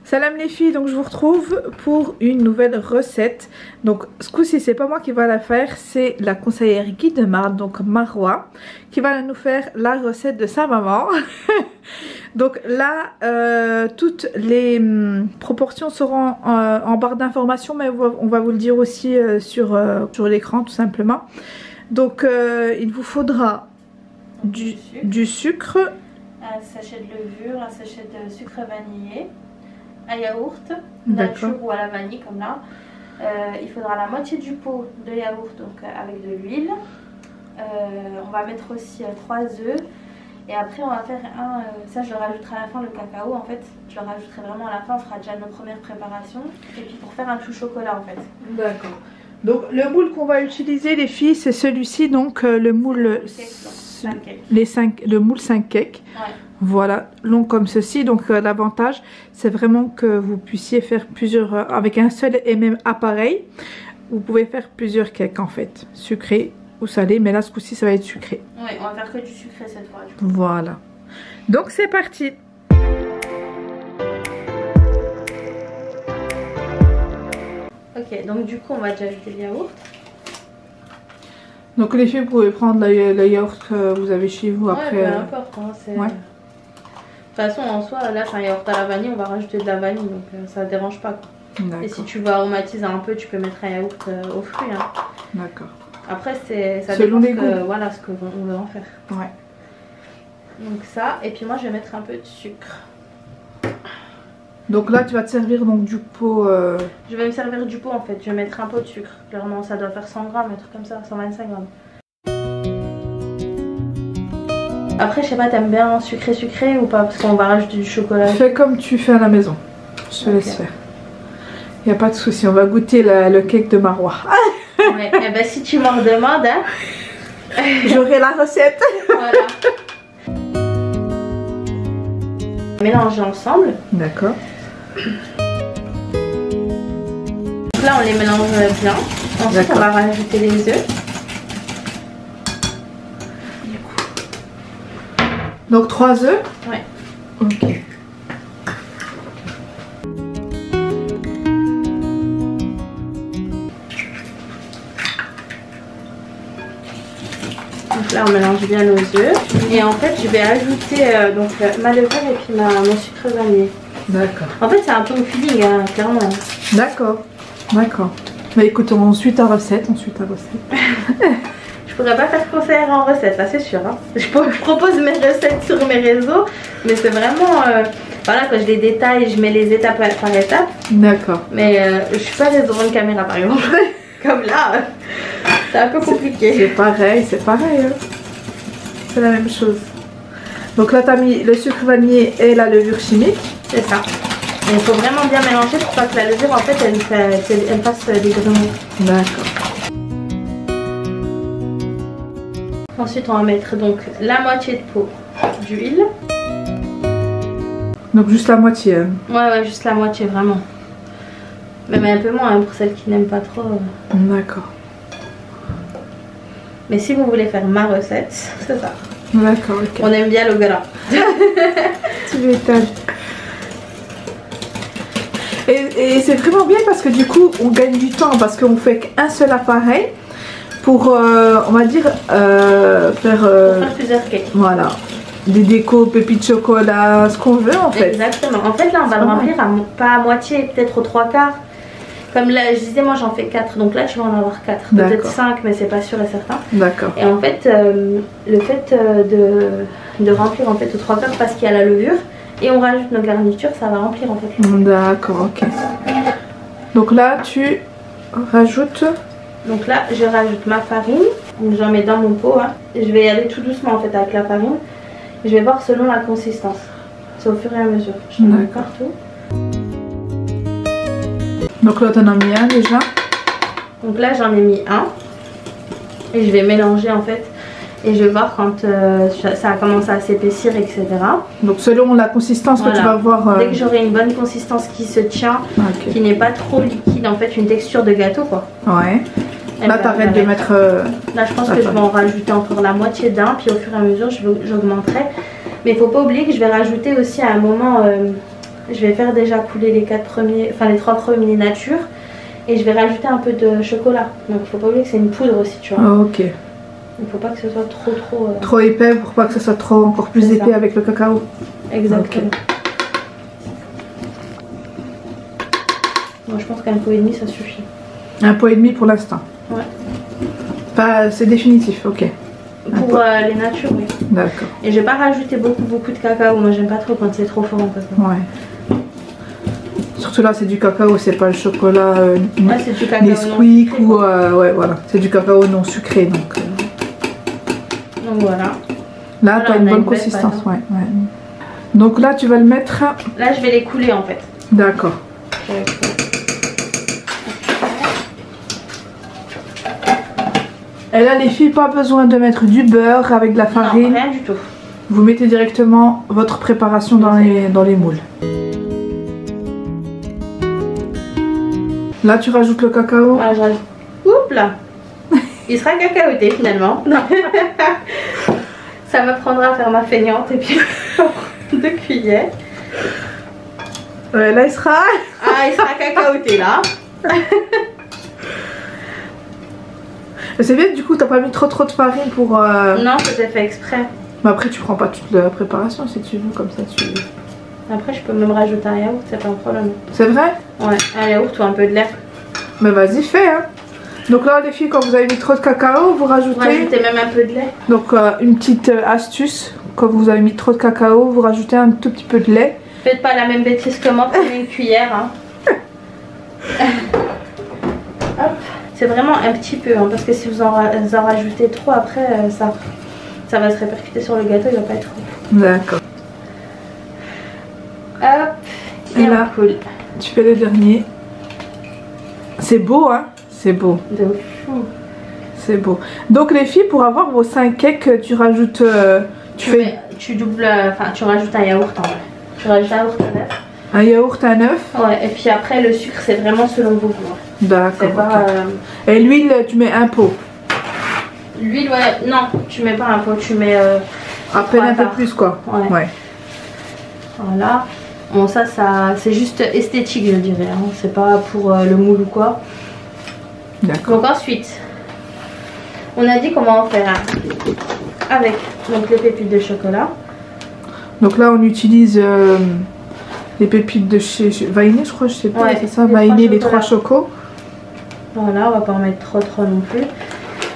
Salam les filles, donc je vous retrouve pour une nouvelle recette. Donc ce coup-ci c'est pas moi qui va la faire, c'est la conseillère guide de Marne, donc Marwa, qui va nous faire la recette de sa maman. Donc là toutes les proportions seront en barre d'informations, mais on va vous le dire aussi sur l'écran tout simplement. Donc il vous faudra du sucre, un sachet de levure, un sachet de sucre vanillé, un yaourt nature ou à la vanille comme là. Il faudra la moitié du pot de yaourt donc avec de l'huile. On va mettre aussi 3 œufs. Et après on va faire ça je le rajouterai à la fin, le cacao en fait. Je le rajouterai vraiment à la fin, on fera déjà nos premières préparations. Et puis pour faire un tout chocolat en fait. D'accord. Donc le moule qu'on va utiliser les filles c'est celui-ci, donc le moule le moule 5 cakes. Ouais. Voilà, long comme ceci. Donc l'avantage c'est vraiment que vous puissiez faire plusieurs avec un seul et même appareil. Vous pouvez faire plusieurs cakes en fait, sucrés ou salés, mais là ce coup-ci ça va être sucré. Oui, on va faire que du sucré cette fois. Voilà. Donc c'est parti. Ok, donc du coup on va déjà ajouter le yaourt. Donc les filles, vous pouvez prendre le yaourt que vous avez chez vous après. Ouais, peu importe. Hein, ouais. De toute façon, en soi, là c'est un yaourt à la vanille, on va rajouter de la vanille, donc ça ne dérange pas. Et si tu veux aromatiser un peu, tu peux mettre un yaourt aux fruits. Hein. D'accord. Après, ça dépend voilà, ce qu'on veut en faire. Ouais. Donc ça, et puis moi je vais mettre un peu de sucre. Donc là tu vas te servir donc du pot. Je vais me servir du pot en fait, je vais mettre un pot de sucre. Clairement ça doit faire 100 grammes, un truc comme ça, 125 grammes. Après je sais pas, t'aimes bien sucré ou pas? Parce qu'on va rajouter du chocolat. Fais comme tu fais à la maison, je te laisse faire. Y a pas de souci, on va goûter le cake de Marwa. Ouais, et ben si tu m'en redemandes, hein. J'aurai la recette. Voilà. Mélanger ensemble. D'accord. Donc là on les mélange bien. Ensuite on va rajouter les œufs. Donc 3 œufs. Ouais. Ok. Donc là on mélange bien nos œufs. Et en fait je vais ajouter donc ma levure et puis mon sucre vanillé. D'accord. En fait c'est un peu au feeling hein, clairement. D'accord. D'accord. Bah écoute, ensuite ta recette. Je pourrais pas faire conseillère en recette, là c'est sûr. Hein. Je propose mes recettes sur mes réseaux, mais c'est vraiment... voilà, quand je les détaille, je mets les étapes par étape. D'accord. Mais je suis pas devant une caméra par exemple. Comme là, c'est un peu compliqué. C'est pareil, hein. C'est la même chose. Donc là tu as mis le sucre vanillé et la levure chimique. C'est ça. Et il faut vraiment bien mélanger pour pas que la levure en fait elle fasse des grumeaux. D'accord. Ensuite on va mettre donc la moitié de pot d'huile. Donc juste la moitié. Hein. Ouais, juste la moitié vraiment. Même un peu moins hein, pour celles qui n'aiment pas trop. D'accord. Mais si vous voulez faire ma recette, c'est ça. D'accord, ok. On aime bien le gras. Tu m'étonnes. Et c'est vraiment bien parce que du coup on gagne du temps parce qu'on fait qu'un seul appareil pour on va dire faire plusieurs cakes. Voilà, des décos, pépites de chocolat, ce qu'on veut en fait. Exactement. En fait là on va le remplir pas à moitié, peut-être aux 3/4. Comme là je disais, moi j'en fais 4, donc là tu vas en avoir 4, peut-être 5 mais c'est pas sûr et certain. D'accord. Et en fait le fait de remplir en fait aux 3/4 parce qu'il y a la levure et on rajoute nos garnitures, ça va remplir en fait. D'accord, ok. Donc là tu rajoutes. Donc là je rajoute ma farine, j'en mets dans mon pot hein. Je vais y aller tout doucement en fait avec la farine. Je vais voir selon la consistance, c'est au fur et à mesure. Je mets partout. Donc là tu en as mis un déjà. Donc là j'en ai mis un. Et je vais mélanger en fait. Et je vais voir quand ça a commencé à s'épaissir, etc. Donc selon la consistance que tu vas voir. Dès que j'aurai une bonne consistance qui se tient, qui n'est pas trop liquide, en fait une texture de gâteau quoi. Ouais. Là t'arrêtes de mettre... Là je pense que je vais en rajouter encore la moitié d'un, puis au fur et à mesure j'augmenterai. Mais il ne faut pas oublier que je vais rajouter aussi à un moment je vais faire déjà couler les 4 premiers, enfin les 3 premiers nature. Et je vais rajouter un peu de chocolat. Donc il faut pas oublier que c'est une poudre aussi, tu vois. Oh, ok. Il faut pas que ce soit trop... Trop épais pour pas que ce soit trop encore plus épais avec le cacao. Exactement. Okay. Moi je pense qu'un pot et demi ça suffit. Un pot et demi pour l'instant. Ouais. Pas, c'est définitif, ok. Pour les natures, oui. D'accord. Et je vais pas rajouter beaucoup de cacao. Moi j'aime pas trop quand c'est trop fort en cacao. Ouais. Surtout là c'est du cacao, c'est pas le chocolat c'est du cacao Nesquik ou ouais voilà, c'est du cacao non sucré donc voilà. Là tu as une bonne consistance, ouais. Donc là tu vas le mettre. Là je vais les couler en fait. D'accord. Et là les filles, pas besoin de mettre du beurre avec de la farine. Non, rien du tout. Vous mettez directement votre préparation dans les moules. Là tu rajoutes le cacao. Voilà, je rajoute. Oups là. Il sera cacaoté finalement. Ça me prendra à faire ma feignante et puis 2 cuillères. Ouais, là il sera. Ah, il sera cacaoté là. C'est bien, du coup t'as pas mis trop de farine pour... Non, c'était fait exprès. Mais après tu prends pas toute la préparation si tu veux, comme ça tu... Après je peux même rajouter un yaourt, c'est pas un problème. C'est vrai? Ouais, un yaourt ou un peu de lait. Mais vas-y fais hein. Donc là les filles, quand vous avez mis trop de cacao, vous rajoutez... Rajoutez même un peu de lait. Donc une petite astuce, quand vous avez mis trop de cacao, vous rajoutez un tout petit peu de lait. Faites pas la même bêtise que moi, prenez une cuillère hein. C'est vraiment un petit peu hein, parce que si vous en rajoutez trop après ça va se répercuter sur le gâteau, il va pas être bon. D'accord. Hop. Et là tu fais le dernier. C'est beau hein. C'est beau. De fou. C'est beau. Donc les filles, pour avoir vos 5 cakes, tu rajoutes... tu doubles... Enfin tu rajoutes un yaourt en vrai. Tu rajoutes un yaourt à œuf. Un yaourt à 9. Ouais, et puis après le sucre c'est vraiment selon vos goûts. D'accord. Okay. Et l'huile, tu mets un pot. L'huile, ouais, non, tu mets pas un pot, tu mets... à peine un peu plus quoi. Ouais. Voilà. Bon ça c'est juste esthétique je dirais, hein. C'est pas pour le moule ou quoi. D'accord. Donc ensuite, on a dit comment on faire avec donc les pépites de chocolat. Donc là on utilise les pépites de chez Vainé, je crois, je sais pas, ouais, c'est ça, Vainé, les 3 chocos. Voilà, on va pas en mettre trop non plus.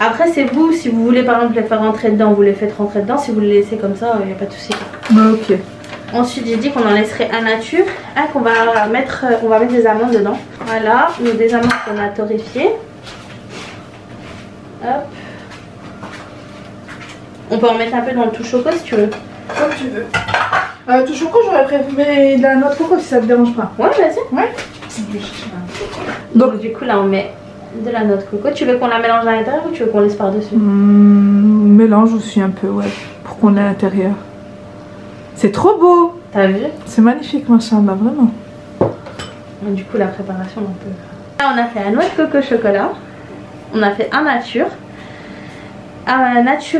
Après c'est vous, si vous voulez par exemple les faire rentrer dedans, vous les faites rentrer dedans. Si vous les laissez comme ça, il n'y a pas de souci. Ok. Ensuite j'ai dit qu'on en laisserait un nature, qu'on va mettre, on va mettre des amandes dedans. Voilà, donc des amandes qu'on a torréfiées. Hop. On peut en mettre un peu dans le tout choco si tu veux. Comme tu veux. Tout choco, j'aurais préféré de la noix de coco si ça te dérange pas. Ouais, vas-y. Ouais. Donc du coup là on met de la noix de coco. Tu veux qu'on la mélange à l'intérieur ou tu veux qu'on laisse par dessus? Mélange aussi un peu, ouais, pour qu'on ait à l'intérieur. C'est trop beau. T'as vu? C'est magnifique, machallah, vraiment. Du coup la préparation un peu. Là on a fait un noix de coco chocolat. On a fait un nature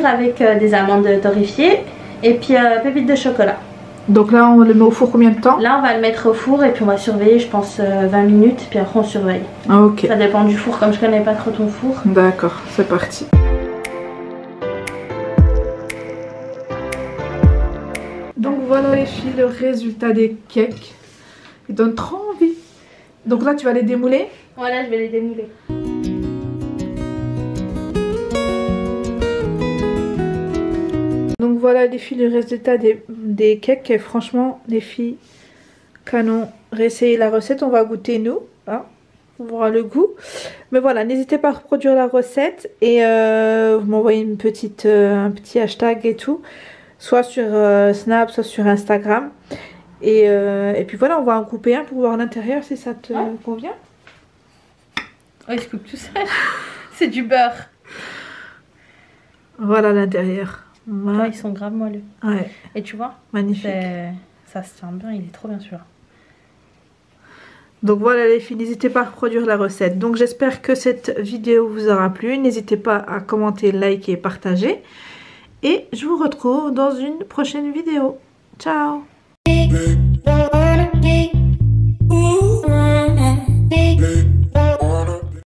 avec des amandes torréfiées et puis pépites de chocolat. Donc là on le met au four combien de temps? Là on va le mettre au four et puis on va surveiller je pense 20 minutes puis après on surveille. Ah, ok. Ça dépend du four comme je connais pas trop ton four. D'accord, c'est parti. Donc voilà les filles, le résultat des cakes. Il donne trop envie. Donc là tu vas les démouler? Voilà, je vais les démouler. Donc voilà les filles, le résultat des cakes. Et franchement les filles, canon. Réessayez la recette, on va goûter nous, hein, on verra le goût. Mais voilà, n'hésitez pas à reproduire la recette. Et vous m'envoyez un petit hashtag et tout. Soit sur Snap, soit sur Instagram. Et puis voilà, on va en couper un pour voir l'intérieur si ça te convient. Oh, il se coupe tout seul. C'est du beurre. Voilà l'intérieur. Ouais, ils sont grave moelleux. Ouais. Et tu vois, magnifique. Ça se tient bien, il est trop bien sûr. Donc voilà les filles, n'hésitez pas à reproduire la recette. Donc j'espère que cette vidéo vous aura plu. N'hésitez pas à commenter, liker et partager. Et je vous retrouve dans une prochaine vidéo. Ciao!